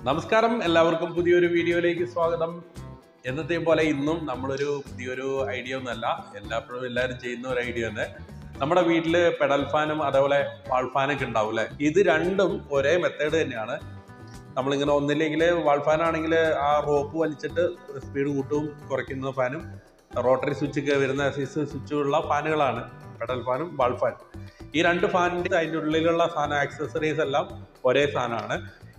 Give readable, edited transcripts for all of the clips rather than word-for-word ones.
നമസ്കാരം, എല്ലാവർക്കും പുതിയൊരു വീഡിയോയിലേക്ക് സ്വാഗതം. എന്നത്തെയും പോലെ ഇന്നും നമ്മളൊരു പുതിയൊരു ഐഡിയ ഒന്നല്ല, എല്ലാവരും ചെയ്യുന്ന ഒരു ഐഡിയ തന്നെ. നമ്മുടെ വീട്ടിൽ പെഡൽ ഫാനും അതേപോലെ വാൾ ഫാനൊക്കെ ഉണ്ടാവും അല്ലേ. ഇത് രണ്ടും ഒരേ മെത്തേഡ് തന്നെയാണ്. നമ്മളിങ്ങനെ ഒന്നില്ലെങ്കിൽ വാൾ ഫാനാണെങ്കിൽ ആ റോപ്പ് വലിച്ചിട്ട് സ്പീഡ് കൂട്ടും കുറയ്ക്കുന്ന ഫാനും, റോട്ടറി സ്വിച്ചൊക്കെ വരുന്ന സ്വിച്ചുള്ള ഫാനുകളാണ് പെഡൽ ഫാനും വാൾ ഫാൻ. ഈ രണ്ട് ഫാനിൻ്റെ അതിൻ്റെ ഉള്ളിലുള്ള സാധനം ആക്സസറീസ് എല്ലാം ഒരേ സാധനമാണ്.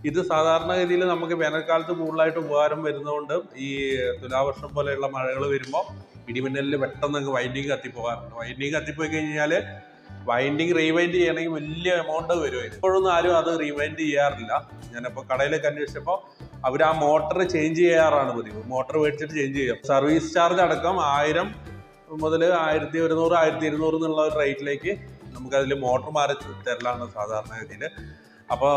ഇത് സാധാരണഗതിയിൽ നമുക്ക് വേനൽക്കാലത്ത് കൂടുതലായിട്ട് ഉപകാരം വരുന്നതുകൊണ്ട് ഈ തുലാവർഷം പോലെയുള്ള മഴകൾ വരുമ്പോൾ ഇടിമിന്നലിൽ പെട്ടെന്ന് അങ്ങ് വൈൻഡിങ് കത്തിപ്പോകാറുണ്ട്. വൈൻഡിങ് കത്തിപ്പോയി കഴിഞ്ഞാൽ വൈൻഡിങ് റീവൈൻഡ് ചെയ്യണമെങ്കിൽ വലിയ എമൗണ്ട് വരുമായിരുന്നു. ഇപ്പോഴൊന്നും ആരും അത് റീവൈൻഡ് ചെയ്യാറില്ല. ഞാനിപ്പോൾ കടയിലേക്ക് അന്വേഷിച്ചപ്പോൾ അവർ ആ മോട്ടർ ചേഞ്ച് ചെയ്യാറാണ് പതിവ്. മോട്ടർ മേടിച്ചിട്ട് ചേഞ്ച് ചെയ്യും. സർവീസ് ചാർജ് അടക്കം 1000 മുതൽ 1100 1200 എന്നുള്ള ഒരു റേറ്റിലേക്ക് നമുക്കതിൽ മോട്ടർ മാറി തരലാണ് സാധാരണഗതിയിൽ. അപ്പോൾ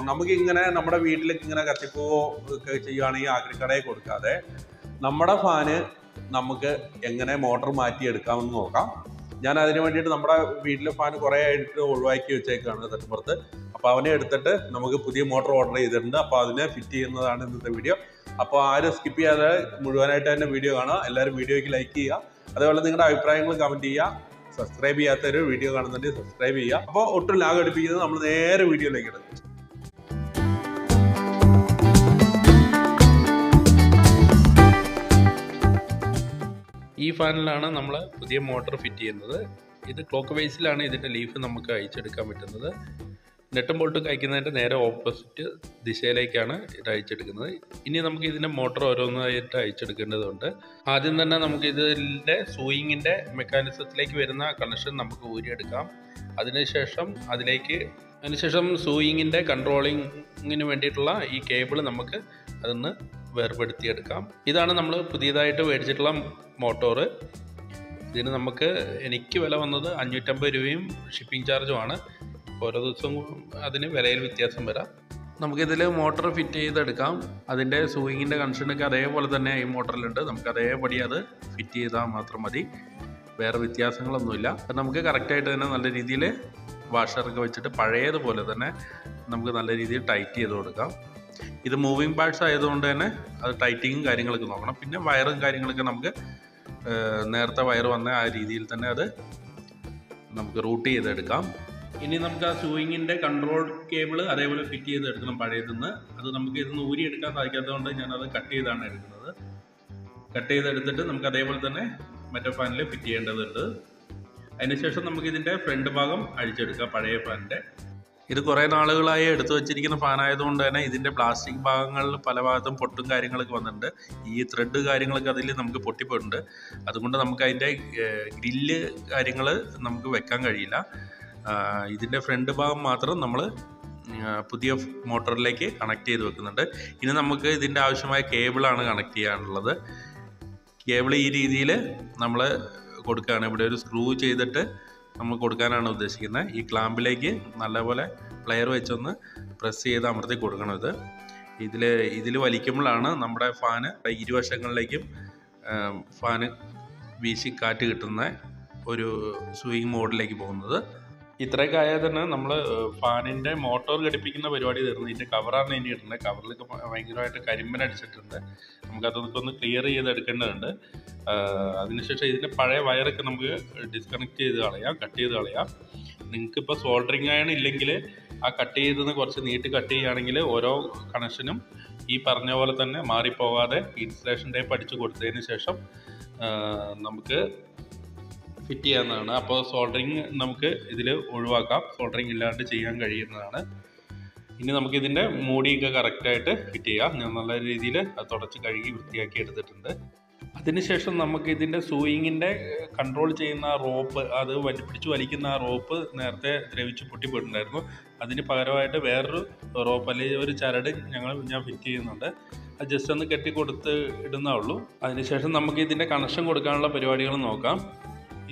നമുക്കിങ്ങനെ നമ്മുടെ വീട്ടിലേക്ക് ഇങ്ങനെ കത്തിപ്പോവോ ഒക്കെ ചെയ്യുകയാണെങ്കിൽ ആക്രിക്കടയിൽ കൊടുക്കാതെ നമ്മുടെ ഫാന് നമുക്ക് എങ്ങനെ മോട്ടർ മാറ്റിയെടുക്കാമെന്ന് നോക്കാം. ഞാൻ അതിന് വേണ്ടിയിട്ട് നമ്മുടെ വീട്ടിലെ ഫാൻ കുറേ ആയിട്ട് ഒഴിവാക്കി വെച്ചേക്കാണ് തട്ടുപുറത്ത്. അപ്പോൾ അവനെ എടുത്തിട്ട് നമുക്ക് പുതിയ മോട്ടർ ഓർഡർ ചെയ്തിട്ടുണ്ട്. അപ്പോൾ അതിനെ ഫിറ്റ് ചെയ്യുന്നതാണ് ഇന്നത്തെ വീഡിയോ. അപ്പോൾ ആരും സ്കിപ്പ് ചെയ്യാതെ മുഴുവനായിട്ട് തന്നെ വീഡിയോ കാണുക. എല്ലാവരും വീഡിയോയ്ക്ക് ലൈക്ക് ചെയ്യുക. അതേപോലെ നിങ്ങളുടെ അഭിപ്രായങ്ങൾ കമൻറ്റ് ചെയ്യുക. സബ്സ്ക്രൈബ് ചെയ്യാത്തൊരു വീഡിയോ കാണുന്നുണ്ടെങ്കിൽ സബ്സ്ക്രൈബ് ചെയ്യുക. അപ്പോൾ ഒട്ടും ലാഗ് അടുപ്പിക്കുന്നത് നമ്മൾ നേരെ വീഡിയോയിലേക്ക് എടുക്കും. ഈ ഫാനിലാണ് നമ്മൾ പുതിയ മോട്ടർ ഫിറ്റ് ചെയ്യുന്നത്. ഇത് ക്ലോക്ക് വൈസിലാണ് ഇതിൻ്റെ ലീഫ് നമുക്ക് അയച്ചെടുക്കാൻ പറ്റുന്നത്. നെട്ടും ബോൾട്ടും അയക്കുന്നതിൻ്റെ നേരെ ഓപ്പോസിറ്റ് ദിശയിലേക്കാണ് ഇത് അയച്ചെടുക്കുന്നത്. ഇനി നമുക്ക് ഇതിൻ്റെ മോട്ടർ ഓരോന്നായിട്ട് അയച്ചെടുക്കേണ്ടതുണ്ട്. ആദ്യം തന്നെ നമുക്ക് ഇതിൻ്റെ സൂയിങ്ങിൻ്റെ മെക്കാനിസത്തിലേക്ക് വരുന്ന കണക്ഷൻ നമുക്ക് ഊരിയെടുക്കാം. അതിനുശേഷം സൂയിങ്ങിൻ്റെ കൺട്രോളിങ്ങിന് വേണ്ടിയിട്ടുള്ള ഈ കേബിൾ നമുക്ക് അതൊന്ന് വേർപെടുത്തിയെടുക്കാം. ഇതാണ് നമ്മൾ പുതിയതായിട്ട് മേടിച്ചിട്ടുള്ള മോട്ടോറ്. ഇതിന് എനിക്ക് വില വന്നത് 550 രൂപയും ഷിപ്പിംഗ് ചാർജുമാണ്. ഓരോ ദിവസവും അതിന് വിലയിൽ വ്യത്യാസം വരാം. നമുക്കിതിൽ മോട്ടർ ഫിറ്റ് ചെയ്തെടുക്കാം. അതിൻ്റെ സൂയിങ്ങിൻ്റെ കണക്ഷനൊക്കെ അതേപോലെ തന്നെ ഈ മോട്ടറിലുണ്ട്. നമുക്ക് അതേപടി അത് ഫിറ്റ് ചെയ്താൽ മാത്രം മതി. വേറെ വ്യത്യാസങ്ങളൊന്നുമില്ല. നമുക്ക് കറക്റ്റായിട്ട് തന്നെ നല്ല രീതിയിൽ വാഷറൊക്കെ വെച്ചിട്ട് പഴയതുപോലെ തന്നെ നമുക്ക് നല്ല രീതിയിൽ ടൈറ്റ് ചെയ്ത് കൊടുക്കാം. ഇത് മൂവിങ് പാർട്സ് ആയതുകൊണ്ട് തന്നെ അത് ടൈറ്റിങ്ങും കാര്യങ്ങളൊക്കെ നോക്കണം. പിന്നെ വയറും കാര്യങ്ങളൊക്കെ നമുക്ക് നേരത്തെ വയർ വന്ന ആ രീതിയിൽ തന്നെ അത് നമുക്ക് റൂട്ട് ചെയ്തെടുക്കാം. ഇനി നമുക്ക് ആ സൂയിങ്ങിൻ്റെ കൺട്രോൾ കേബിൾ അതേപോലെ ഫിറ്റ് ചെയ്തെടുക്കണം പഴയതെന്ന്. അത് നമുക്ക് ഇതൊന്ന് ഊരിയെടുക്കാൻ സാധിക്കാത്തതുകൊണ്ട് ഞാനത് കട്ട് ചെയ്താണ് എടുക്കുന്നത്. കട്ട് ചെയ്തെടുത്തിട്ട് നമുക്ക് അതേപോലെ തന്നെ മറ്റേ ഫാനിൽ ഫിറ്റ് ചെയ്യേണ്ടതുണ്ട്. അതിനുശേഷം നമുക്കിതിൻ്റെ ഫ്രണ്ട് ഭാഗം അഴിച്ചെടുക്കാം പഴയ ഫാനിൻ്റെ. ഇത് കുറേ നാളുകളായി എടുത്തു വച്ചിരിക്കുന്ന ഫാനായതുകൊണ്ട് തന്നെ ഇതിൻ്റെ പ്ലാസ്റ്റിക് ഭാഗങ്ങളിൽ പല ഭാഗത്തും പൊട്ടും കാര്യങ്ങളൊക്കെ വന്നിട്ടുണ്ട്. ഈ ത്രെഡ് കാര്യങ്ങളൊക്കെ അതിൽ നമുക്ക് പൊട്ടിപ്പോയിട്ടുണ്ട്. അതുകൊണ്ട് നമുക്ക് അതിൻ്റെ ഗ്രില്ല് കാര്യങ്ങൾ നമുക്ക് വെക്കാൻ കഴിയില്ല. ഇതിൻ്റെ ഫ്രണ്ട് ഭാഗം മാത്രം നമ്മൾ പുതിയ മോട്ടറിലേക്ക് കണക്ട് ചെയ്ത് വെക്കുന്നുണ്ട്. ഇനി നമുക്ക് ഇതിൻ്റെ ആവശ്യമായ കേബിളാണ് കണക്ട് ചെയ്യാനുള്ളത്. കേബിൾ ഈ രീതിയിൽ നമ്മൾ കൊടുക്കുകയാണ്. ഇവിടെ ഒരു സ്ക്രൂ ചെയ്തിട്ട് നമ്മൾ കൊടുക്കാനാണ് ഉദ്ദേശിക്കുന്നത്. ഈ ക്ലാമ്പിലേക്ക് നല്ലപോലെ പ്ലെയർ വെച്ചൊന്ന് പ്രസ് ചെയ്ത് അമർത്തി കൊടുക്കണം. ഇതിൽ വലിക്കുമ്പോഴാണ് നമ്മുടെ ഫാന് ഇരുവശങ്ങളിലേക്കും ഫാന് വീശി കാറ്റ് കിട്ടുന്ന ഒരു സ്വിങ് മോഡിലേക്ക് പോകുന്നത്. ഇത്രയൊക്കെ ആയാൽ തന്നെ നമ്മൾ ഫാനിൻ്റെ മോട്ടോർ ഘടിപ്പിക്കുന്ന പരിപാടി തീർന്നു. ഇതിൻ്റെ കവറാണ് ഇനി ഇടുന്നത്. കവറിലൊക്കെ ഭയങ്കരമായിട്ട് കരിമ്പനടിച്ചിട്ടുണ്ട്. നമുക്കതൊക്കെ ഒന്ന് ക്ലിയർ ചെയ്തെടുക്കേണ്ടതുണ്ട്. അതിനുശേഷം ഇതിൻ്റെ പഴയ വയറൊക്കെ നമുക്ക് ഡിസ്കണക്ട് ചെയ്ത് കളയാം, കട്ട് ചെയ്ത് കളയാം. നിങ്ങൾക്കിപ്പോൾ സോൾഡറിങ് അയൺ ഇല്ലെങ്കിൽ ആ കട്ട് ചെയ്തെന്ന് കുറച്ച് നീട്ടി കട്ട് ചെയ്യുകയാണെങ്കിൽ ഓരോ കണക്ഷനും ഈ പറഞ്ഞ പോലെ തന്നെ മാറിപ്പോകാതെ ഇൻസുലേഷൻ ടേപ്പ് അടിച്ച് കൊടുത്തതിന് ശേഷം നമുക്ക് ഫിറ്റ് ചെയ്യാവുന്നതാണ്. അപ്പോൾ സോൾഡറിങ് നമുക്ക് ഇതിൽ ഒഴിവാക്കാം. സോൾഡറിങ് ഇല്ലാണ്ട് ചെയ്യാൻ കഴിയുന്നതാണ്. ഇനി നമുക്കിതിൻ്റെ മൂടിയൊക്കെ കറക്റ്റായിട്ട് ഫിറ്റ് ചെയ്യാം. ഞാൻ നല്ല രീതിയിൽ അത് തുടച്ച് കഴുകി വൃത്തിയാക്കി എടുത്തിട്ടുണ്ട്. അതിനുശേഷം നമുക്ക് ഇതിൻ്റെ സൂയിങ്ങിൻ്റെ കൺട്രോൾ ചെയ്യുന്ന ആ റോപ്പ്, അത് പിടിച്ച് വലിക്കുന്ന ആ റോപ്പ് നേരത്തെ ദ്രവിച്ച് പൊട്ടിപ്പോയിട്ടുണ്ടായിരുന്നു. അതിന് പകരമായിട്ട് വേറൊരു റോപ്പ് അല്ലെങ്കിൽ ഒരു ചരട് ഞാൻ ഫിറ്റ് ചെയ്യുന്നുണ്ട്. അത് ജസ്റ്റ് ഒന്ന് കെട്ടി കൊടുത്ത് ഇടുന്നേ ഉള്ളൂ. അതിനുശേഷം നമുക്ക് ഇതിൻ്റെ കണക്ഷൻ കൊടുക്കാനുള്ള പരിപാടികൾ നോക്കാം.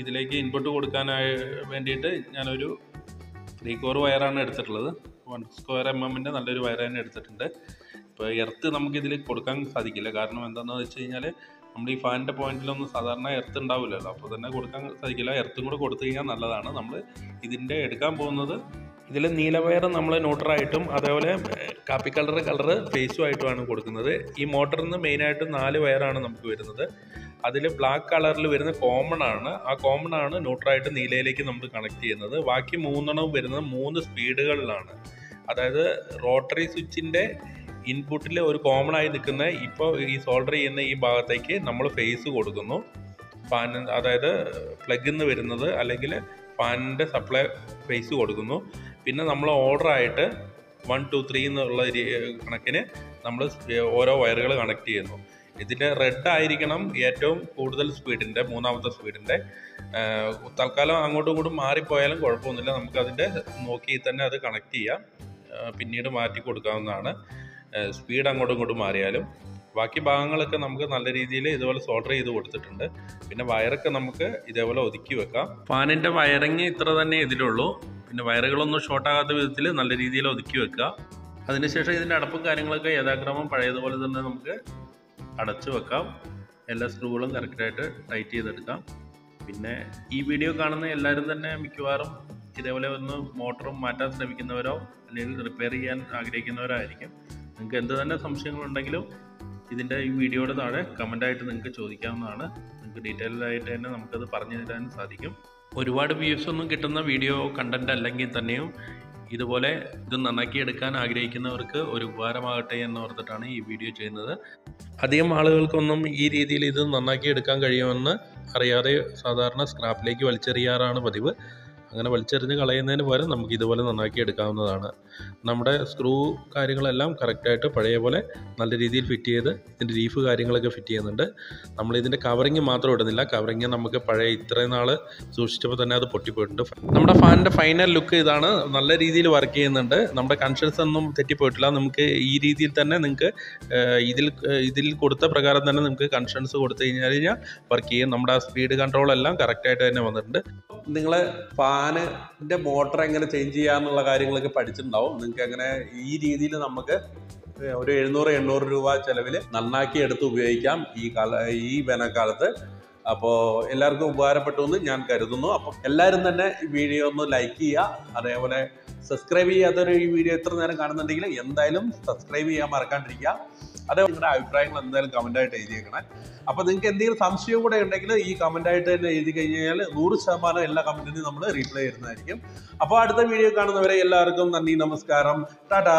ഇതിലേക്ക് ഇൻപുട്ട് കൊടുക്കാനായി വേണ്ടിയിട്ട് ഞാനൊരു 3 കോർ വയറാണ് എടുത്തിട്ടുള്ളത്. 1 സ്ക്വയർ mm നല്ലൊരു വയർ തന്നെ എടുത്തിട്ടുണ്ട്. ഇപ്പോൾ എർത്ത് നമുക്കിതിൽ കൊടുക്കാൻ സാധിക്കില്ല. കാരണം എന്താണെന്ന് വെച്ച് കഴിഞ്ഞാൽ നമ്മൾ ഈ ഫാനിൻ്റെ പോയിന്റിലൊന്നും സാധാരണ എർത്ത് ഉണ്ടാവില്ലല്ലോ. അപ്പോൾ തന്നെ കൊടുക്കാൻ സാധിക്കില്ല. എർത്തും കൂടെ കൊടുത്തു കഴിഞ്ഞാൽ നല്ലതാണ്. നമ്മൾ ഇതിൻ്റെ എടുക്കാൻ പോകുന്നത് ഇതിൽ നീല വയർ നമ്മൾ ന്യൂട്രലായിട്ടും അതേപോലെ കാപ്പി കളറ് ഫേസുമായിട്ടുമാണ് കൊടുക്കുന്നത്. ഈ മോട്ടറിൽ നിന്ന് മെയിനായിട്ട് 4 വയറാണ് നമുക്ക് വരുന്നത്. അതിൽ ബ്ലാക്ക് കളറിൽ വരുന്ന കോമൺ ആണ്. ആ കോമൺ ആണ് ന്യൂട്രലായിട്ട് നീലയിലേക്ക് നമ്മൾ കണക്ട് ചെയ്യുന്നത്. ബാക്കി 3 വരുന്നത് 3 സ്പീഡുകളിലാണ്. അതായത് റോട്ടറി സ്വിച്ചിൻ്റെ ഇൻപുട്ടിൽ ഒരു കോമൺ ആയി നിൽക്കുന്ന ഇപ്പോൾ ഈ സോൾഡർ ചെയ്യുന്ന ഈ ഭാഗത്തേക്ക് നമ്മൾ ഫേസ് കൊടുക്കുന്നു. ഫാൻ അതായത് പ്ലഗിൽ നിന്ന് വരുന്നത് അല്ലെങ്കിൽ ഫാനിൻ്റെ സപ്ലൈ ഫേസ് കൊടുക്കുന്നു. പിന്നെ നമ്മൾ ഓർഡറായിട്ട് 1, 2, 3 എന്നുള്ള കണക്കിന് നമ്മൾ ഓരോ വയറുകൾ കണക്ട് ചെയ്യുന്നു. ഇതിൻ്റെ റെഡ് ആയിരിക്കണം ഏറ്റവും കൂടുതൽ സ്പീഡിൻ്റെ, 3ാമത്തെ സ്പീഡിൻ്റെ. തൽക്കാലം അങ്ങോട്ടും ഇങ്ങോട്ടും മാറിപ്പോയാലും കുഴപ്പമൊന്നുമില്ല, നമുക്കതിൻ്റെ നോക്കി തന്നെ അത് കണക്ട് ചെയ്യാം, പിന്നീട് മാറ്റി കൊടുക്കാവുന്നതാണ് സ്പീഡ് അങ്ങോട്ടും ഇങ്ങോട്ടും മാറിയാലും. ബാക്കി ഭാഗങ്ങളൊക്കെ നമുക്ക് നല്ല രീതിയിൽ ഇതുപോലെ സോൾഡർ ചെയ്ത് കൊടുത്തിട്ടുണ്ട്. പിന്നെ വയറൊക്കെ നമുക്ക് ഇതേപോലെ ഒതുക്കി വെക്കാം. ഫാനിൻ്റെ വയറിങ് ഇത്ര തന്നെ ഇതിലുള്ളൂ. പിന്നെ വയറുകളൊന്നും ഷോർട്ടാകാത്ത വിധത്തിൽ നല്ല രീതിയിൽ ഒതുക്കി വെക്കുക. അതിനുശേഷം ഇതിൻ്റെ അടപ്പും കാര്യങ്ങളൊക്കെ യഥാക്രമം പഴയതുപോലെ തന്നെ നമുക്ക് അടച്ചു വെക്കാം. എല്ലാ സ്ക്രൂകളും കറക്റ്റായിട്ട് ടൈറ്റ് ചെയ്തെടുക്കാം. പിന്നെ ഈ വീഡിയോ കാണുന്ന എല്ലാവരും തന്നെ മിക്കവാറും ഇതേപോലെ ഒന്ന് മോട്ടറും മാറ്റാൻ ശ്രമിക്കുന്നവരോ അല്ലെങ്കിൽ റിപ്പയർ ചെയ്യാൻ ആഗ്രഹിക്കുന്നവരായിരിക്കും. നിങ്ങൾക്ക് എന്ത് തന്നെ സംശയങ്ങളുണ്ടെങ്കിലും ഇതിൻ്റെ ഈ വീഡിയോയുടെ താഴെ കമൻ്റായിട്ട് നിങ്ങൾക്ക് ചോദിക്കാവുന്നതാണ്. നിങ്ങൾക്ക് ഡീറ്റെയിൽഡ് ആയിട്ട് തന്നെ നമുക്കത് പറഞ്ഞു തരാൻ സാധിക്കും. ഒരുപാട് വ്യൂസ് ഒന്നും കിട്ടുന്ന വീഡിയോ കണ്ടൻറ്റ് അല്ലെങ്കിൽ തന്നെയും ഇതുപോലെ ഇത് നന്നാക്കി എടുക്കാൻ ആഗ്രഹിക്കുന്നവർക്ക് ഒരു ഉപകാരമാകട്ടെ എന്ന് ഓർത്തിട്ടാണ് ഈ വീഡിയോ ചെയ്യുന്നത്. അധികം ആളുകൾക്കൊന്നും ഈ രീതിയിൽ ഇത് നന്നാക്കി എടുക്കാൻ കഴിയുമെന്ന് അറിയാതെ സാധാരണ സ്ക്രാപ്പിലേക്ക് വലിച്ചെറിയാറാണ് പതിവ്. അങ്ങനെ വലിച്ചെറിഞ്ഞ് കളയുന്നതിന് പകരം നമുക്ക് ഇതുപോലെ നന്നാക്കി എടുക്കാവുന്നതാണ്. നമ്മുടെ സ്ക്രൂ കാര്യങ്ങളെല്ലാം കറക്റ്റായിട്ട് പഴയ പോലെ നല്ല രീതിയിൽ ഫിറ്റ് ചെയ്ത് ഇതിൻ്റെ ലീഫ് കാര്യങ്ങളൊക്കെ ഫിറ്റ് ചെയ്യുന്നുണ്ട്. നമ്മളിതിൻ്റെ കവറിങ് മാത്രം ഇടുന്നില്ല. കവറിങ് നമുക്ക് പഴയ ഇത്രയും നാൾ സൂക്ഷിച്ചപ്പോൾ തന്നെ അത് പൊട്ടിപ്പോയിട്ടുണ്ട്. നമ്മുടെ ഫാനിൻ്റെ ഫൈനൽ ലുക്ക് ഇതാണ്. നല്ല രീതിയിൽ വർക്ക് ചെയ്യുന്നുണ്ട്. നമ്മുടെ കൺഷൻസ് ഒന്നും തെറ്റിപ്പോയിട്ടില്ല. നമുക്ക് ഈ രീതിയിൽ തന്നെ നിങ്ങൾക്ക് ഇതിൽ കൊടുത്ത പ്രകാരം തന്നെ നിങ്ങൾക്ക് കൺഷൻസ് കൊടുത്തു കഴിഞ്ഞാൽ വർക്ക് ചെയ്യും. നമ്മുടെ സ്പീഡ് കൺട്രോളെല്ലാം കറക്റ്റായിട്ട് തന്നെ വന്നിട്ടുണ്ട്. നിങ്ങൾ ഫാനിൻ്റെ മോട്ടർ എങ്ങനെ ചേഞ്ച് ചെയ്യാന്നുള്ള കാര്യങ്ങളൊക്കെ പഠിച്ചിട്ടുണ്ടാവും. നിങ്ങൾക്ക് അങ്ങനെ ഈ രീതിയിൽ നമുക്ക് ഒരു 700-800 രൂപ ചിലവിൽ നന്നാക്കി എടുത്ത് ഉപയോഗിക്കാം ഈ വേനൽക്കാലത്ത്. അപ്പോൾ എല്ലാവർക്കും ഉപകാരപ്പെട്ടു എന്ന് ഞാൻ കരുതുന്നു. അപ്പം എല്ലാവരും തന്നെ ഈ വീഡിയോ ഒന്ന് ലൈക്ക് ചെയ്യുക. അതേപോലെ സബ്സ്ക്രൈബ് ചെയ്യാത്തൊരു ഈ വീഡിയോ എത്ര നേരം കാണുന്നുണ്ടെങ്കിൽ എന്തായാലും സബ്സ്ക്രൈബ് ചെയ്യാൻ മറക്കാണ്ടിരിക്കുക. അതേപോലെ നിങ്ങളുടെ അഭിപ്രായങ്ങൾ എന്തായാലും കമൻ്റായിട്ട് എഴുതിയേക്കണേ. അപ്പോൾ നിങ്ങൾക്ക് എന്തെങ്കിലും സംശയം കൂടെ ഉണ്ടെങ്കിൽ ഈ കമൻ്റായിട്ട് തന്നെ എഴുതി കഴിഞ്ഞാൽ 100% എല്ലാ കമൻറ്റിനും നമ്മൾ റീപ്ലൈ ചെയ്യുന്നതായിരിക്കും. അപ്പോൾ അടുത്ത വീഡിയോ കാണുന്നവരെ എല്ലാവർക്കും നന്ദി, നമസ്കാരം, ടാറ്റാ.